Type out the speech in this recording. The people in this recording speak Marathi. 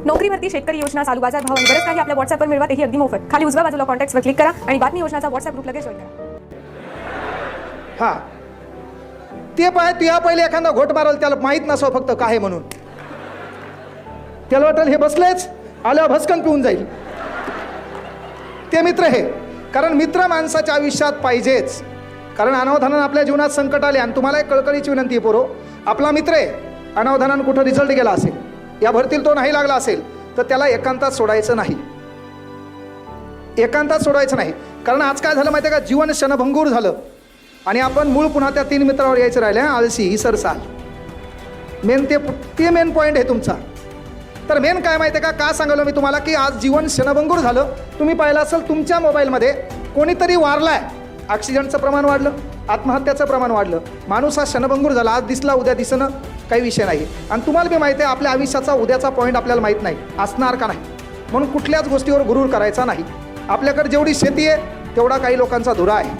नोकरी भरती, शेतकरी योजना, चालू बाजार भाव आणि बरंच काही आपल्या व्हॉट्सअपवर मिळवा, तेही अगदी मोफत. खाली उजव्या बाजूला कॉन्टॅक्ट्सवर क्लिक करा आणि बातमी योजनाचा व्हॉट्सअप ग्रुप लगेच जॉईन करा. हा ते पाय तुया पहिले एखादा घोट मारल, त्याला माहीत नसो फक्त काय म्हणून. त्याला वाटेल हे बसलेच आल्यावर भस्कन पिऊन जाईल. ते मित्र हे, कारण मित्र माणसाच्या आयुष्यात पाहिजेच. कारण अनावधानानं आपल्या जीवनात संकट आले आणि तुम्हाला एक कळकळीची विनंती आहे पोरो, आपला मित्र आहे, अनावधानानं कुठं रिझल्ट गेला असेल, या भरतील तो नाही लागला असेल, तर त्याला एकांतात सोडायचं नाही. एकांतात सोडायचं नाही. कारण आज काय झालं माहिती आहे का, जीवन क्षणभंगूर झालं आणि आपण मूळ पुन्हा त्या 3 मित्रावर यायचं राहिलं. आळशी ही सरसाल मेन ते मेन पॉईंट आहे तुमचा. तर मेन काय माहिती आहे का सांगलो मी तुम्हाला, की आज जीवन क्षणभंगूर झालं. तुम्ही पाहिलं असेल तुमच्या मोबाईलमध्ये कोणीतरी वारलाय, ऑक्सिजनचं प्रमाण वाढलं, आत्महत्याचं प्रमाण वाढलं, माणूस हा क्षणभंगूर झाला. आज दिसला उद्या दिसणं काही विषय नाही. आणि तुम्हाला बी माहिती आहे आपल्या आयुष्याचा उद्याचा पॉईंट आपल्याला माहीत नाही असणार का नाही. म्हणून कुठल्याच गोष्टीवर गुरूर करायचा नाही. आपल्याकडे जेवढी शेती आहे तेवढा काही लोकांचा धुरा आहे.